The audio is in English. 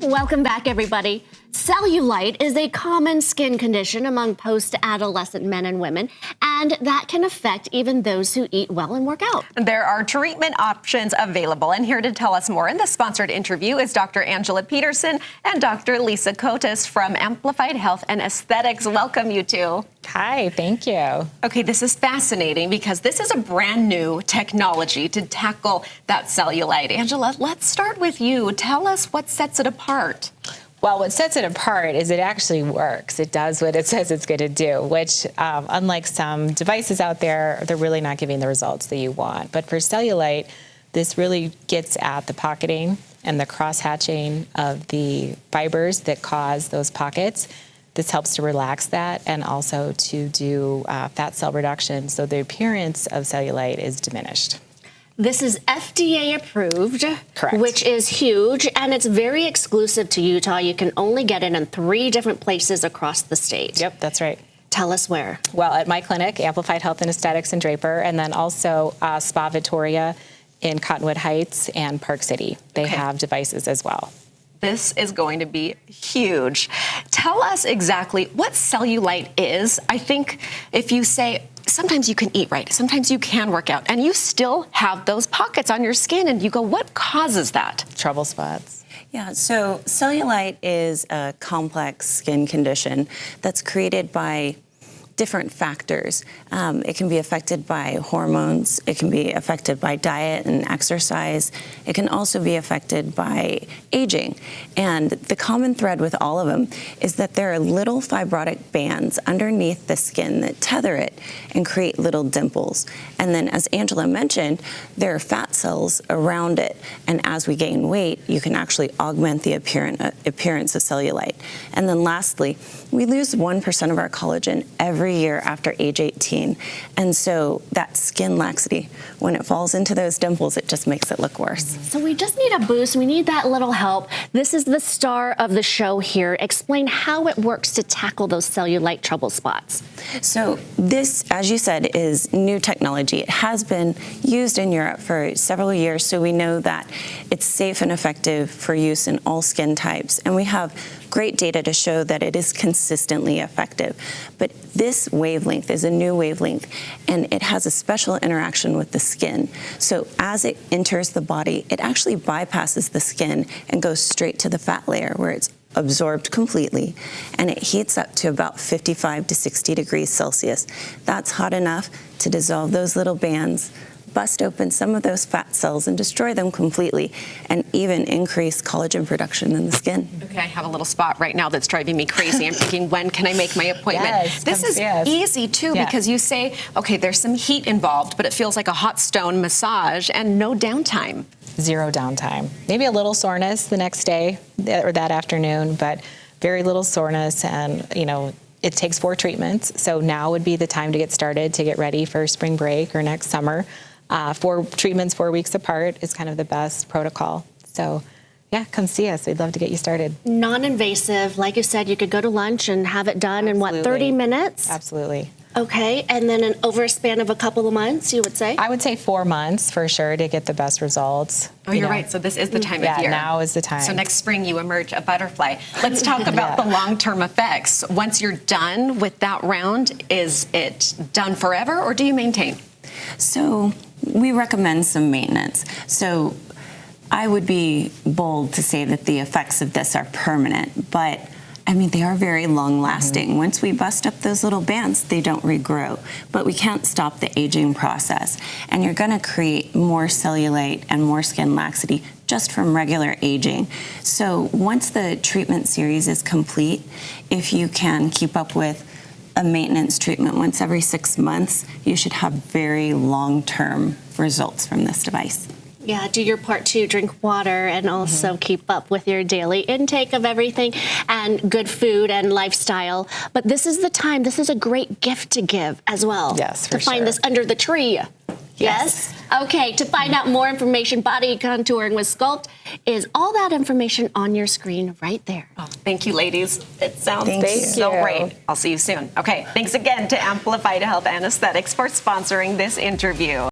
Welcome back, everybody. Cellulite is a common skin condition among post-adolescent men and women, and that can affect even those who eat well and work out. There are treatment options available, and here to tell us more in this sponsored interview is Dr. Angela Peterson and Dr. Lisa Cotis from Amplified Health and Aesthetics. Welcome, you two. Hi, thank you. Okay, this is fascinating because this is a brand new technology to tackle that cellulite. Angela, let's start with you. Tell us what sets it apart. Well, what sets it apart is it actually works. It does what it says it's going to do, which unlike some devices out there, they're really not giving the results that you want. But for cellulite, this really gets at the pocketing and the cross-hatching of the fibers that cause those pockets. This helps to relax that and also to do fat cell reduction, so the appearance of cellulite is diminished. This is FDA approved, Correct. Which is huge, and it's very exclusive to Utah. You can only get it in 3 different places across the state. Yep, that's right. Tell us where. Well, at my clinic, Amplified Health and Aesthetics in Draper, and then also Spa Victoria in Cottonwood Heights and Park City. They have devices as well. This is going to be huge. Tell us exactly what cellulite is. I think if you say, sometimes you can eat right, sometimes you can work out, and you still have those pockets on your skin, and you go, what causes that? Trouble spots. Yeah, so cellulite is a complex skin condition that's created by different factors. It can be affected by hormones. It can be affected by diet and exercise. It can also be affected by aging. And the common thread with all of them is that there are little fibrotic bands underneath the skin that tether it and create little dimples. And then, as Angela mentioned, there are fat cells around it. And as we gain weight, you can actually augment the appearance of cellulite. And then lastly, we lose 1% of our collagen every year after age 18. And so that skin laxity, when it falls into those dimples, it just makes it look worse. So we just need a boost. We need that little help. This is the star of the show here. Explain how it works to tackle those cellulite trouble spots. So this, as you said, is new technology. It has been used in Europe for several years, so we know that it's safe and effective for use in all skin types. And we have great data to show that it is consistently effective. But this wavelength is a new wavelength, and it has a special interaction with the skin. So as it enters the body, it actually bypasses the skin and goes straight to the fat layer where it's absorbed completely, and it heats up to about 55 to 60 degrees Celsius. That's hot enough to dissolve those little bands, bust open some of those fat cells and destroy them completely, and even increase collagen production in the skin. Okay, I have a little spot right now that's driving me crazy. I'm thinking, when can I make my appointment? Yes, this is easy, too, because you say, okay, there's some heat involved, but it feels like a hot stone massage and no downtime. Zero downtime. Maybe a little soreness the next day or that afternoon, but very little soreness. And, you know, it takes 4 treatments. So now would be the time to get started, to get ready for spring break or next summer. 4 treatments, 4 weeks apart is kind of the best protocol. So yeah, come see us. We'd love to get you started. Non-invasive. Like you said, you could go to lunch and have it done in, what, 30 minutes? Absolutely. Okay, and then over a span of a couple of months, you would say? I would say 4 months for sure to get the best results. Oh, you're right. So this is the time of year. Yeah, now is the time. So next spring you emerge a butterfly. Let's talk about the long-term effects. Once you're done with that round, is it done forever, or do you maintain? So we recommend some maintenance. So I would be bold to say that the effects of this are permanent, but I mean, they are very long-lasting. Once we bust up those little bands, they don't regrow. But we can't stop the aging process. And you're going to create more cellulite and more skin laxity just from regular aging. So once the treatment series is complete, if you can keep up with a maintenance treatment once every 6 months, you should have very long-term results from this device. Yeah, do your part too. Drink water and also keep up with your daily intake of everything and good food and lifestyle. But this is the time. This is a great gift to give as well. Yes, to find this under the tree. Yes? Okay, to find out more information, body contouring with Sculpt, is all that information on your screen right there. Oh, thank you, ladies. It sounds Thank so you. great. I'll see you soon. Okay, thanks again to Amplified Health and Aesthetics for sponsoring this interview.